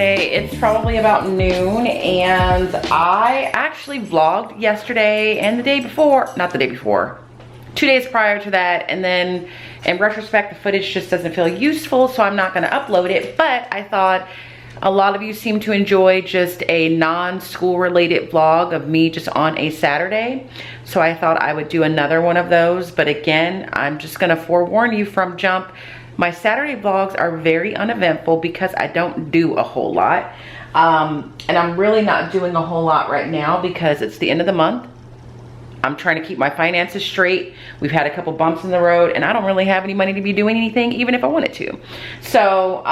Saturday. It's probably about noon, and I actually vlogged yesterday and the day before, not the day before, 2 days prior to that, and then in retrospect, the footage just doesn't feel useful, so I'm not gonna upload it, but I thought a lot of you seem to enjoy just a non-school related vlog of me just on a Saturday. So I thought I would do another one of those, but again, I'm just gonna forewarn you from jump. My Saturday vlogs are very uneventful because I don't do a whole lot. And I'm really not doing a whole lot right now because it's the end of the month. I'm trying to keep my finances straight. We've had a couple bumps in the road and I don't really have any money to be doing anything even if I wanted to. So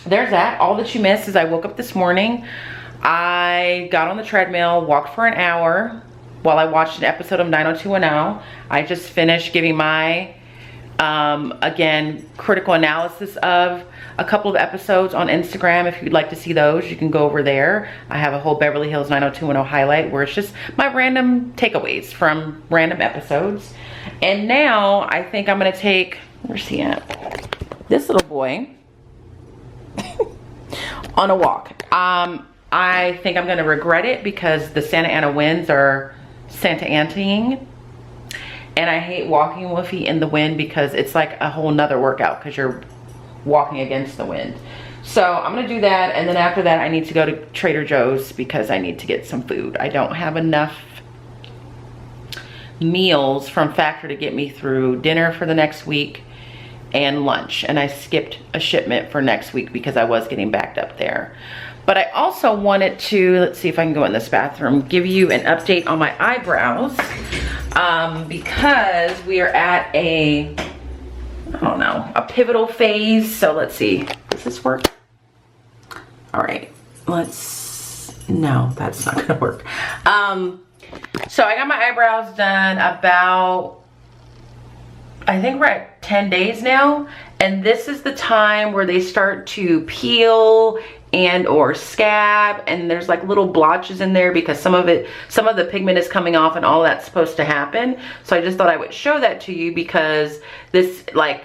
there's that. All that you missed is I woke up this morning. I got on the treadmill, walked for an hour while I watched an episode of 90210. I just finished giving my again, critical analysis of a couple of episodes on Instagram. If you'd like to see those, you can go over there. I have a whole Beverly Hills 90210 highlight where it's just my random takeaways from random episodes. And now I think I'm gonna take, where's he at? This little boy on a walk. I think I'm gonna regret it because the Santa Ana winds are Santa Anting. And I hate walking Woofy in the wind because it's like a whole nother workout because you're walking against the wind. So I'm gonna do that, and then after that I need to go to Trader Joe's because I need to get some food. I don't have enough meals from Factor to get me through dinner for the next week and lunch, and I skipped a shipment for next week because I was getting backed up there. But I also wanted to, let's see if I can go in this bathroom, give you an update on my eyebrows. Because we are at a, I don't know, a pivotal phase. So let's see, does this work? All right, no, that's not gonna work. So I got my eyebrows done about, I think we're at 10 days now. And this is the time where they start to peel and or scab, and there's like little blotches in there because some of the pigment is coming off and all that's supposed to happen. So I just thought I would show that to you because this, like,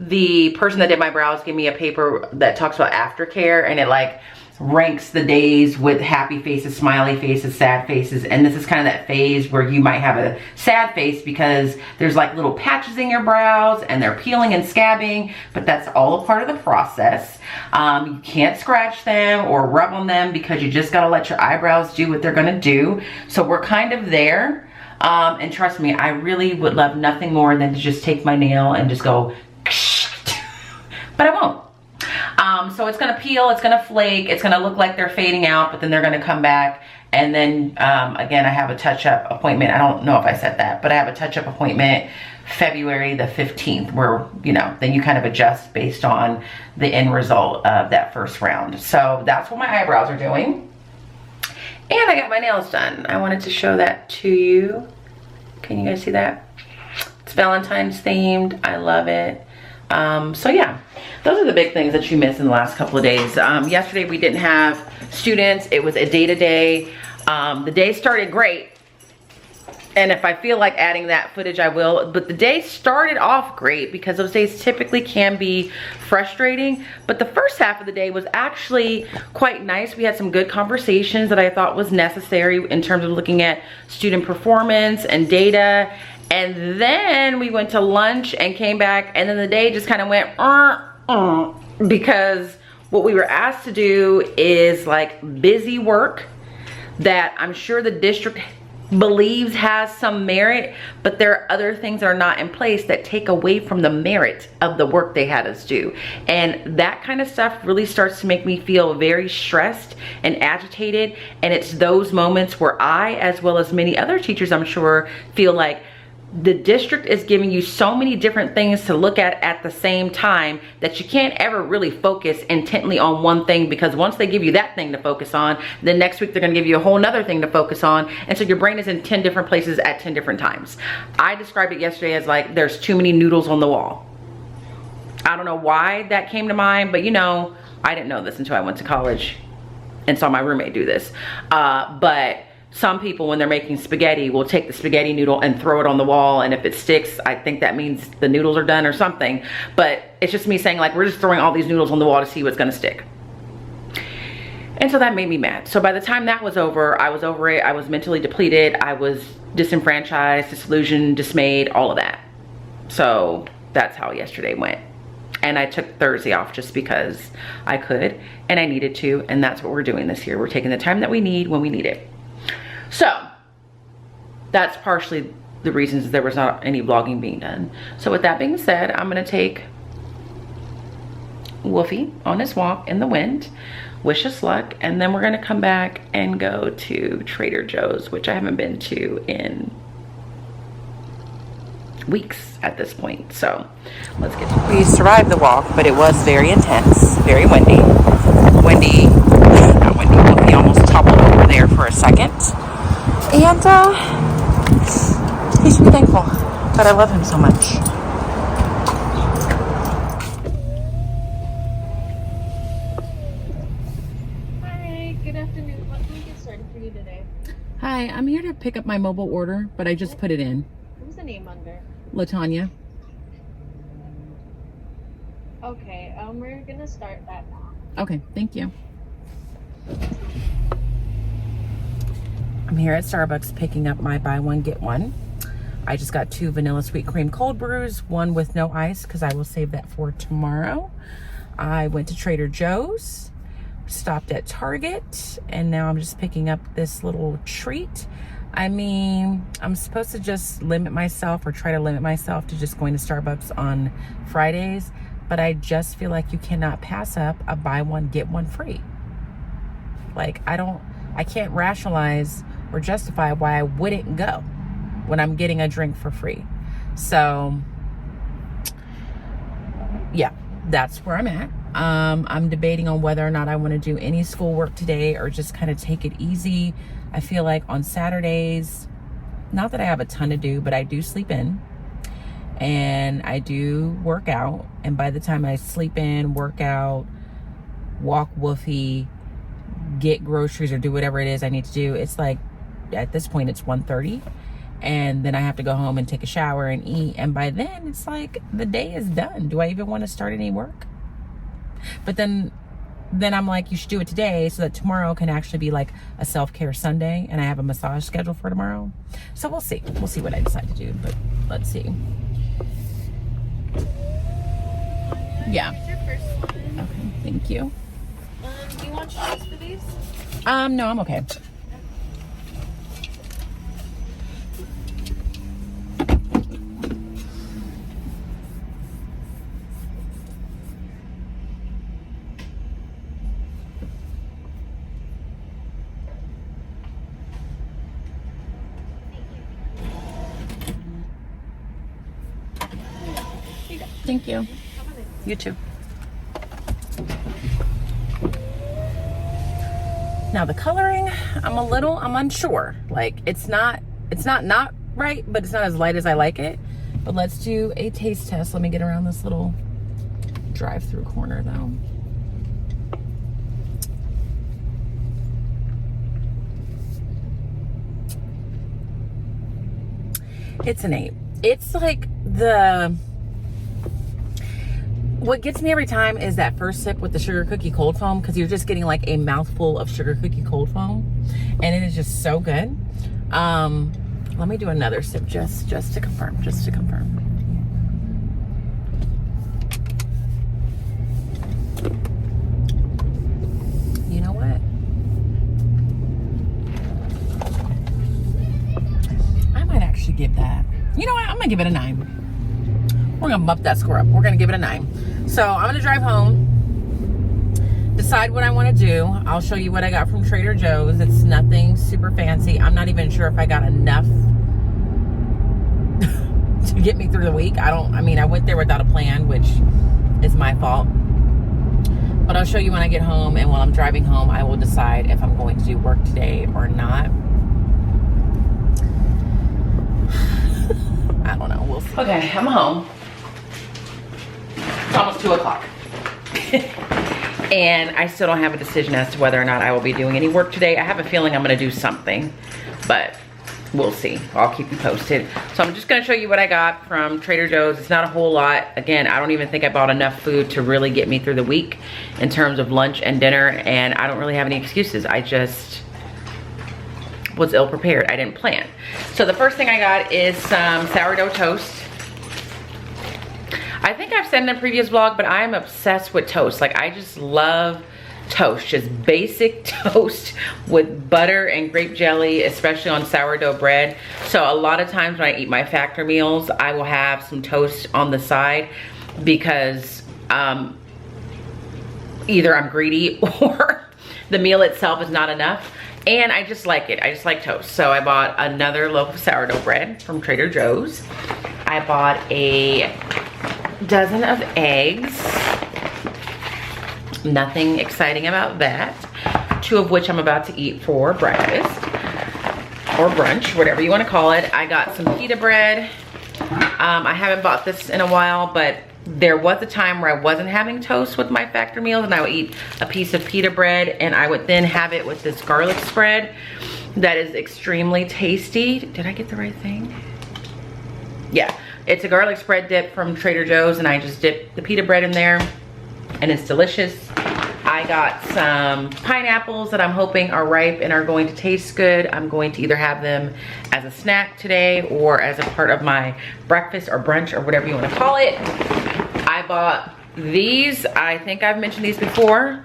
the person that did my brows gave me a paper that talks about aftercare, and it like ranks the days with happy faces, smiley faces, sad faces, and this is kind of that phase where you might have a sad face because there's like little patches in your brows and they're peeling and scabbing, but that's all a part of the process. You can't scratch them or rub on them because you just gotta let your eyebrows do what they're gonna do. So we're kind of there, and trust me, I really would love nothing more than to just take my nail and just go but I won't. So it's gonna peel, it's gonna flake, it's gonna look like they're fading out, but then they're gonna come back. And then again, I have a touch-up appointment. I don't know if I said that, but I have a touch-up appointment February the 15th where, you know, then you kind of adjust based on the end result of that first round. So that's what my eyebrows are doing. And I got my nails done. I wanted to show that to you. Can you guys see that? It's Valentine's themed. I love it. So yeah, those are the big things that you missed in the last couple of days. Yesterday we didn't have students. It was a day-to-day. The day started great, and if I feel like adding that footage I will, but the day started off great because those days typically can be frustrating, but the first half of the day was actually quite nice. We had some good conversations that I thought was necessary in terms of looking at student performance and data. And then we went to lunch and came back, and then the day just kind of went because what we were asked to do is like busy work that I'm sure the district believes has some merit, but there are other things that are not in place that take away from the merit of the work they had us do. And that kind of stuff really starts to make me feel very stressed and agitated. And it's those moments where I, as well as many other teachers I'm sure, feel like the district is giving you so many different things to look at the same time that you can't ever really focus intently on one thing, because once they give you that thing to focus on, then next week they're going to give you a whole nother thing to focus on, and so your brain is in 10 different places at 10 different times. I described it yesterday as like there's too many noodles on the wall. I don't know why that came to mind, but you know, I didn't know this until I went to college and saw my roommate do this. But some people, when they're making spaghetti, will take the spaghetti noodle and throw it on the wall, and if it sticks, I think that means the noodles are done or something. But it's just me saying, like, we're just throwing all these noodles on the wall to see what's gonna stick. And so that made me mad. So by the time that was over, I was over it. I was mentally depleted. I was disenfranchised, disillusioned, dismayed, all of that. So that's how yesterday went. And I took Thursday off just because I could and I needed to. And that's what we're doing this year. We're taking the time that we need when we need it. So that's partially the reasons there was not any vlogging being done. So with that being said, I'm gonna take Wolfie on his walk in the wind, wish us luck, and then we're gonna come back and go to Trader Joe's, which I haven't been to in weeks at this point. So let's get to it. We survived the walk, but it was very intense, very windy. Not windy, Wolfie almost toppled over there for a second. And he should be thankful that I love him so much. Hi, good afternoon. What can we get started for you today? Hi, I'm here to pick up my mobile order, but I just put it in. Who's the name under? Latawnya. Okay, we're gonna start that now. Okay, thank you. I'm here at Starbucks picking up my buy one, get one. I just got 2 vanilla sweet cream cold brews, one with no ice because I will save that for tomorrow. I went to Trader Joe's, stopped at Target, and now I'm just picking up this little treat. I mean, I'm supposed to just limit myself or try to limit myself to just going to Starbucks on Fridays, but I just feel like you cannot pass up a buy one, get one free. Like, I can't rationalize or justify why I wouldn't go when I'm getting a drink for free. So yeah, that's where I'm at. I'm debating on whether or not I want to do any schoolwork today or just kind of take it easy. I feel like on Saturdays, not that I have a ton to do, but I do sleep in and I do work out. And by the time I sleep in, work out, walk Woofy, get groceries or do whatever it is I need to do, it's like at this point it's 1:30, and then I have to go home and take a shower and eat, and by then it's like the day is done. Do I even want to start any work? But then I'm like, you should do it today so that tomorrow can actually be like a self-care Sunday, and I have a massage scheduled for tomorrow. So we'll see what I decide to do, but let's see. Yeah. Here's your first one. Okay, thank you. Do you want chores for these? No, I'm okay. Thank you. You too. Now the coloring, I'm unsure. Like it's not right, but it's not as light as I like it. But let's do a taste test. Let me get around this little drive-through corner though. It's an 8. It's like what gets me every time is that first sip with the sugar cookie cold foam, because you're just getting like a mouthful of sugar cookie cold foam, and it is just so good. Let me do another sip just to confirm, You know what? I might actually give that. You know what? I'm gonna give it a 9. We're gonna bump that score up. We're gonna give it a 9. So I'm gonna drive home, decide what I want to do. I'll show you what I got from Trader Joe's. It's nothing super fancy. I'm not even sure if I got enough to get me through the week. I mean, I went there without a plan, which is my fault. But I'll show you when I get home, and while I'm driving home, I will decide if I'm going to do work today or not. I don't know. We'll see. Okay, I'm home. It's almost 2 o'clock. And I still don't have a decision as to whether or not I will be doing any work today. I have a feeling I'm gonna do something, but we'll see. I'll keep you posted. So I'm just gonna show you what I got from Trader Joe's. It's not a whole lot. Again, I don't even think I bought enough food to really get me through the week in terms of lunch and dinner, and I don't really have any excuses. I just was ill prepared. I didn't plan. So the first thing I got is some sourdough toast. I think I've said in a previous vlog, but I'm obsessed with toast. Like, I just love toast, just basic toast with butter and grape jelly, especially on sourdough bread. So a lot of times when I eat my factor meals, I will have some toast on the side because either I'm greedy or the meal itself is not enough. And I just like it. I just like toast. So I bought another loaf of sourdough bread from Trader Joe's. I bought a dozen of eggs. Nothing exciting about that. 2 of which I'm about to eat for breakfast or brunch, whatever you want to call it. I got some pita bread. I haven't bought this in a while, but there was a time where I wasn't having toast with my factor meals, and I would eat a piece of pita bread and I would then have it with this garlic spread that is extremely tasty. Did I get the right thing? Yeah, it's a garlic spread dip from Trader Joe's, and I just dip the pita bread in there and it's delicious. I got some pineapples that I'm hoping are ripe and are going to taste good. I'm going to either have them as a snack today or as a part of my breakfast or brunch or whatever you want to call it. I bought these. I think I've mentioned these before.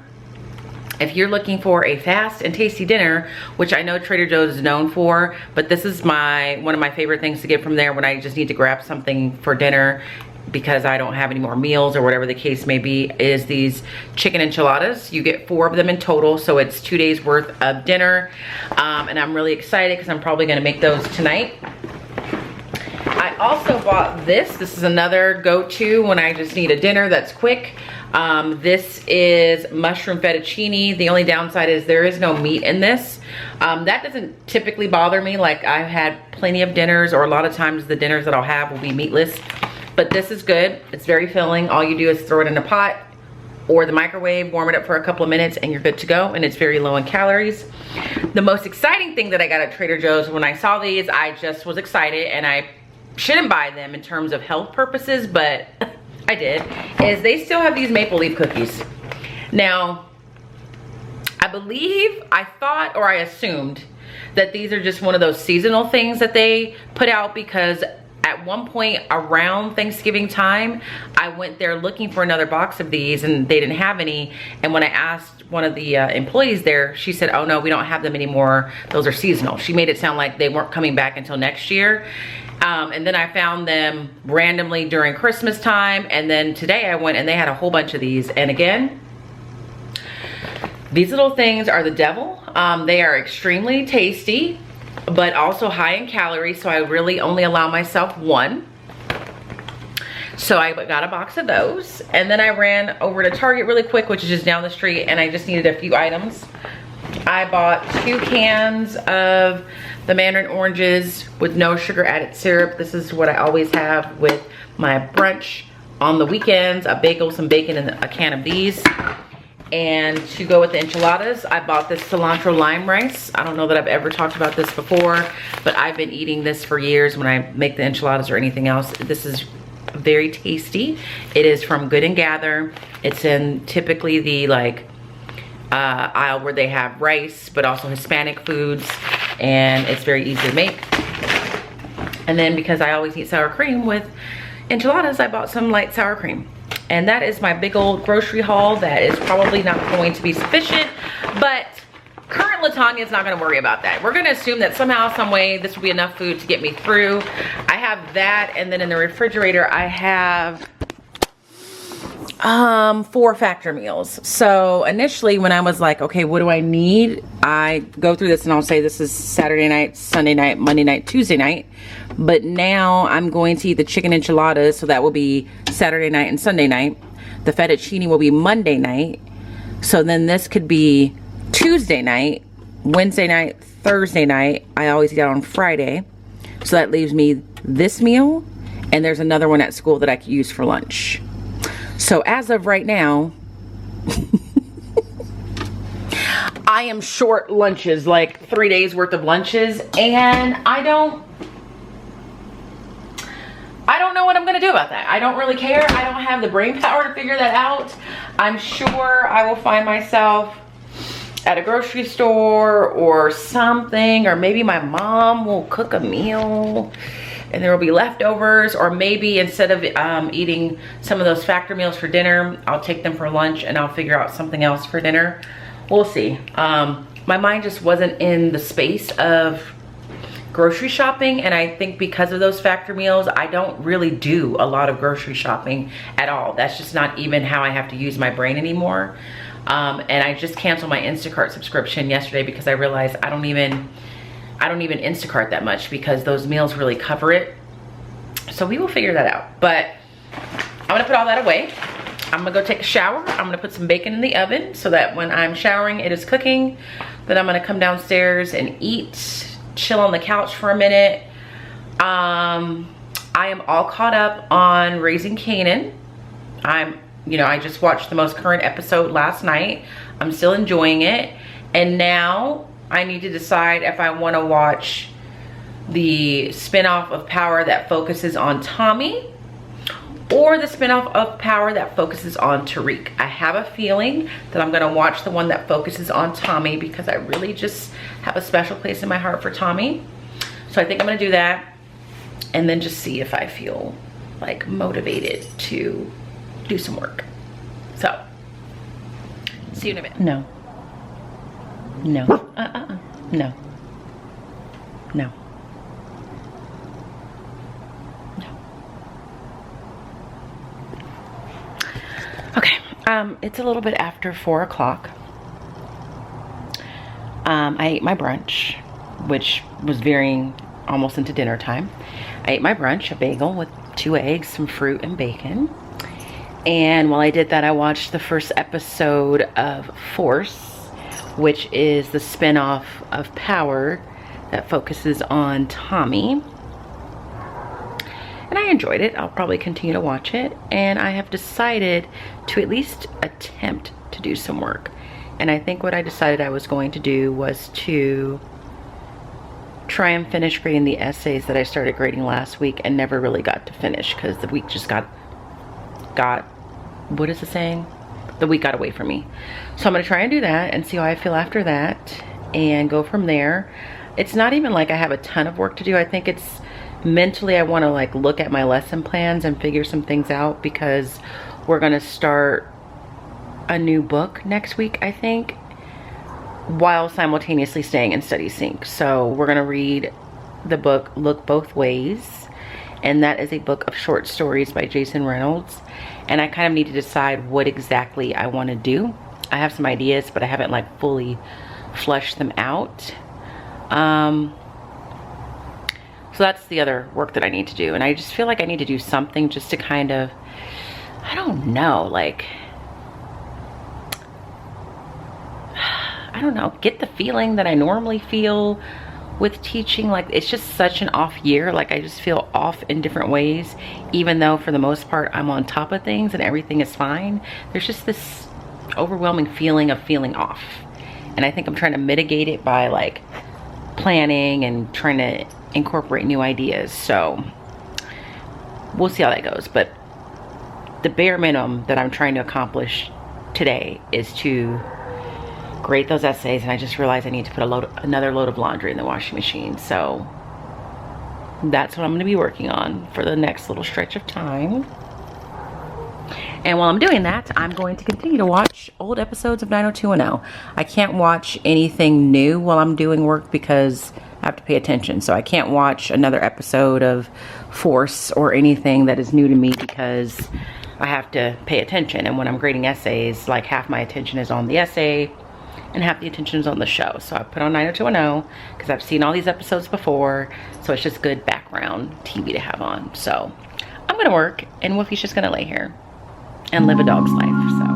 If you're looking for a fast and tasty dinner, which I know Trader Joe's is known for, but this is one of my favorite things to get from there when I just need to grab something for dinner because I don't have any more meals or whatever the case may be, is these chicken enchiladas. You get 4 of them in total, so it's 2 days worth of dinner. And I'm really excited because I'm probably gonna make those tonight. I also bought this. This is another go-to when I just need a dinner that's quick. This is mushroom fettuccine. The only downside is there is no meat in this. That doesn't typically bother me. Like, I've had plenty of dinners, or a lot of times the dinners that I'll have will be meatless. But this is good. It's very filling. All you do is throw it in a pot or the microwave, warm it up for a couple of minutes, and you're good to go. And it's very low in calories. The most exciting thing that I got at Trader Joe's, when I saw these, I just was excited, and I shouldn't buy them in terms of health purposes, but I did, is they still have these maple leaf cookies. Now, I believe, I thought, or I assumed that these are just one of those seasonal things that they put out, because at one point around Thanksgiving time, I went there looking for another box of these and they didn't have any. And when I asked one of the employees there, she said, oh no, we don't have them anymore. Those are seasonal. She made it sound like they weren't coming back until next year. And then I found them randomly during Christmas time. And then today I went and they had a whole bunch of these. And again, these little things are the devil. They are extremely tasty, but also high in calories, so I really only allow myself 1. So I got a box of those, and then I ran over to Target really quick, which is just down the street, and I just needed a few items. I bought 2 cans of the mandarin oranges with no sugar added syrup. This is what I always have with my brunch on the weekends, a bagel, some bacon, and a can of these. And to go with the enchiladas, I bought this cilantro lime rice. I don't know that I've ever talked about this before, but I've been eating this for years when I make the enchiladas or anything else. This is very tasty. It is from Good and Gather. It's in typically the aisle where they have rice, but also Hispanic foods, and it's very easy to make. And then because I always eat sour cream with enchiladas, I bought some light sour cream. And that is my big old grocery haul. That is probably not going to be sufficient, but current Latanya is not gonna worry about that. We're gonna assume that somehow, some way, this will be enough food to get me through. I have that, and then in the refrigerator, I have 4 factor meals. So initially when I was like, okay, what do I need? I go through this and I'll say this is Saturday night, Sunday night, Monday night, Tuesday night. But now I'm going to eat the chicken enchiladas, so that will be Saturday night and Sunday night. The fettuccine will be Monday night. So then this could be Tuesday night, Wednesday night, Thursday night. I always eat out on Friday. So that leaves me this meal, and there's another one at school that I could use for lunch. So as of right now, I I am short lunches, like 3 days worth of lunches, and I don't know what I'm gonna do about that. I don't really care. I don't have the brain power to figure that out. I'm sure I will find myself at a grocery store or something, or maybe my mom will cook a meal and there will be leftovers, or maybe instead of eating some of those factor meals for dinner, I'll take them for lunch and I'll figure out something else for dinner. We'll see. My mind just wasn't in the space of grocery shopping, and I think because of those factor meals, I don't really do a lot of grocery shopping at all. That's just not even how I have to use my brain anymore. And I just canceled my Instacart subscription yesterday because I realized I don't even Instacart that much because those meals really cover it. So we will figure that out. But I'm gonna put all that away. I'm gonna go take a shower. I'm gonna put some bacon in the oven so that when I'm showering, it is cooking. Then I'm gonna come downstairs and eat, chill on the couch for a minute. I am all caught up on Raising Kanan. I just watched the most current episode last night. I'm still enjoying it. And now I need to decide if I want to watch the spinoff of Power that focuses on Tommy or the spinoff of Power that focuses on Tariq. I have a feeling that I'm gonna watch the one that focuses on Tommy because I really just have a special place in my heart for Tommy. So I think I'm gonna do that and then just see if I feel like motivated to do some work. So, see you in a minute. No. No. No. No. Okay, it's a little bit after 4 o'clock. I ate my brunch, which was veering almost into dinner time. I ate my brunch, a bagel with 2 eggs, some fruit, and bacon. And while I did that, I watched the first episode of Force, which is the spinoff of Power that focuses on Tommy. And I enjoyed it. I'll probably continue to watch it. And I have decided to at least attempt to do some work. And I think what I decided I was going to do was to try and finish grading the essays that I started grading last week and never really got to finish because the week just got, what is the saying? The week got away from me. So I'm gonna try and do that and see how I feel after that and go from there. It's not even like I have a ton of work to do. I think it's mentally I want to like look at my lesson plans and figure some things out because we're gonna start a new book next week, I think, while simultaneously staying in study sync. So we're gonna read the book Look Both Ways, and that is a book of short stories by Jason Reynolds. And I kind of need to decide what exactly I want to do. I have some ideas, but I haven't like fully fleshed them out. So that's the other work that I need to do. And I just feel like I need to do something just to kind of, I don't know, like, I don't know, get the feeling that I normally feel with teaching. Like, it's just such an off year. Like, I just feel off in different ways, even though for the most part I'm on top of things and everything is fine. There's just this overwhelming feeling of feeling off. And I think I'm trying to mitigate it by like planning and trying to incorporate new ideas. So we'll see how that goes. But the bare minimum that I'm trying to accomplish today is to grade those essays, and I just realized I need to put another load of laundry in the washing machine. So that's what I'm going to be working on for the next little stretch of time. And while I'm doing that, I'm going to continue to watch old episodes of 90210. I can't watch anything new while I'm doing work because I have to pay attention. So I can't watch another episode of Force or anything that is new to me because I have to pay attention. And when I'm grading essays, like half my attention is on the essay and half the attention is on the show. So I put on 90210 because I've seen all these episodes before. So it's just good background TV to have on. So I'm going to work and Wolfie's just going to lay here and live a dog's life. So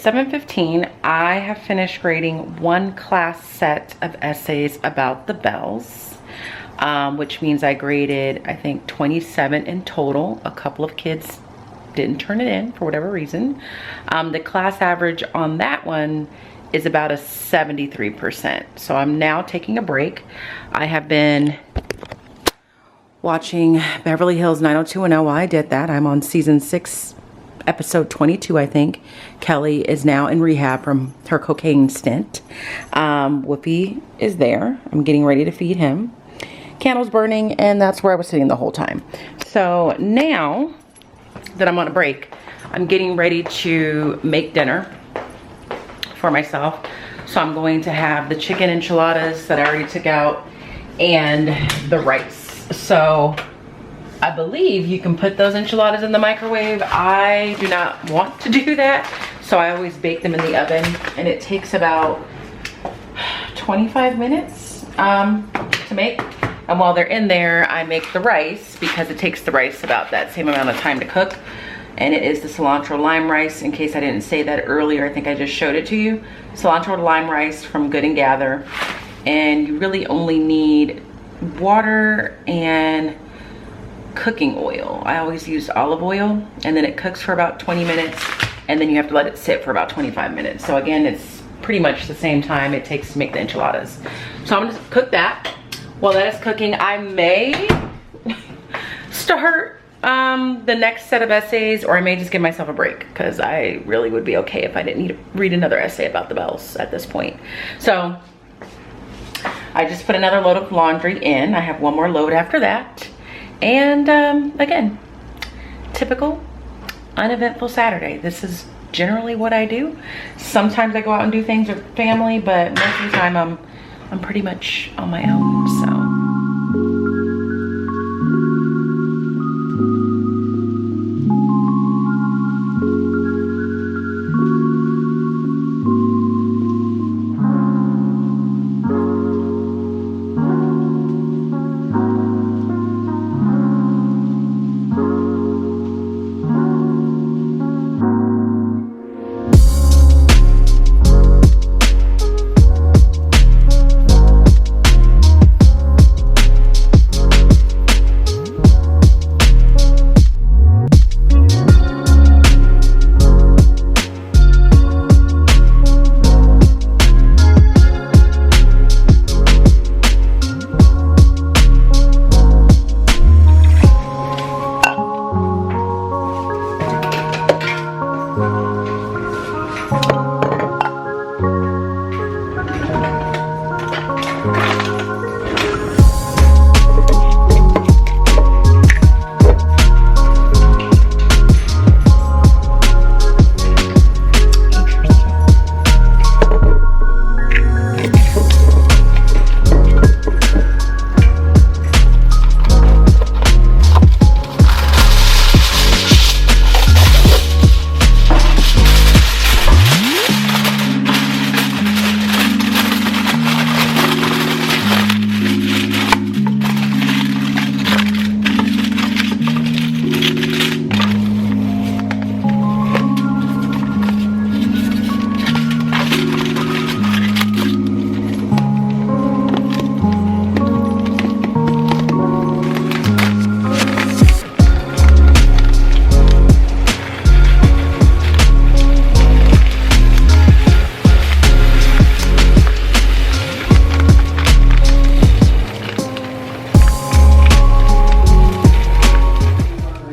7:15. I have finished grading one class set of essays about the bells, which means I graded, I think, 27 in total. A couple of kids didn't turn it in for whatever reason. The class average on that one is about a 73%. So I'm now taking a break. I have been watching Beverly Hills 90210 while I did that. I'm on season 6, episode 22, I think. Kelly is now in rehab from her cocaine stint. Whoopi is there. I'm getting ready to feed him. Candles burning, and that's where I was sitting the whole time. So now that I'm on a break, I'm getting ready to make dinner for myself. So I'm going to have the chicken enchiladas that I already took out and the rice. So I believe you can put those enchiladas in the microwave. I do not want to do that, so I always bake them in the oven, and it takes about 25 minutes to make. And while they're in there, I make the rice, because it takes the rice about that same amount of time to cook. And it is the cilantro lime rice, in case I didn't say that earlier. I think I just showed it to you. Cilantro lime rice from Good and Gather. And you really only need water and cooking oil. I always use olive oil, and then it cooks for about 20 minutes, and then you have to let it sit for about 25 minutes. So again, it's pretty much the same time it takes to make the enchiladas. So I'm gonna cook that. While that is cooking, I may start the next set of essays, or I may just give myself a break, because I really would be okay if I didn't need to read another essay about the bells at this point. So I just put another load of laundry in. I have one more load after that. And again, typical uneventful Saturday. This is generally what I do. Sometimes I go out and do things with family, but most of the time I'm pretty much on my own, so.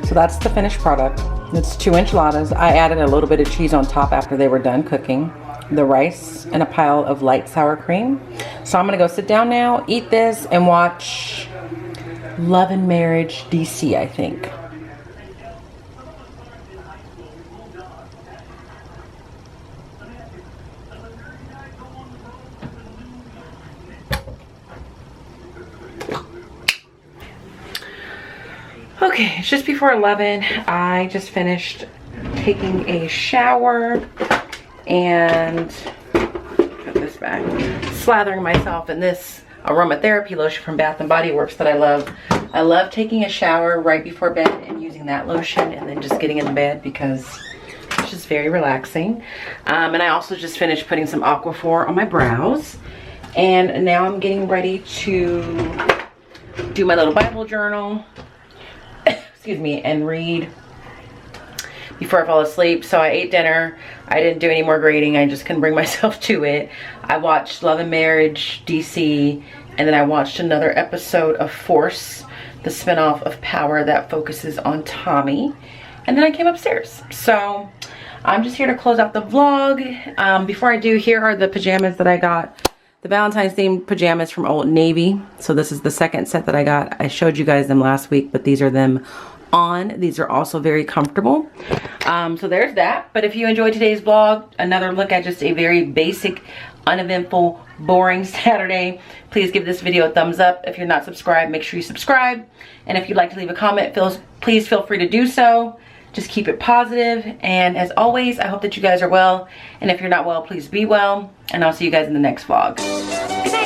So that's the finished product. It's 2 enchiladas. I added a little bit of cheese on top after they were done cooking. The rice and a pile of light sour cream. So I'm gonna go sit down now, eat this, and watch Love and Marriage DC, I think. Okay, it's just before 11. I just finished taking a shower and put this back, slathering myself in this aromatherapy lotion from Bath and Body Works that I love. I love taking a shower right before bed and using that lotion and then just getting in the bed because it's is very relaxing. And I also just finished putting some Aquaphor on my brows. And now I'm getting ready to do my little Bible journal, excuse me, and read before I fall asleep. So I ate dinner. I didn't do any more grading. I just couldn't bring myself to it. I watched Love and Marriage DC, and then I watched another episode of Force, the spinoff of Power that focuses on Tommy. And then I came upstairs. So I'm just here to close out the vlog. Before I do, here are the pajamas that I got. The Valentine's themed pajamas from Old Navy. So this is the second set that I got. I showed you guys them last week, but these are them on. These are also very comfortable. So there's that. But if you enjoyed today's vlog, another look at just a very basic, uneventful, boring Saturday, please give this video a thumbs up. If you're not subscribed, make sure you subscribe. And if you'd like to leave a comment, please feel free to do so. Just keep it positive. And as always, I hope that you guys are well. And if you're not well, please be well. And I'll see you guys in the next vlog. Good night.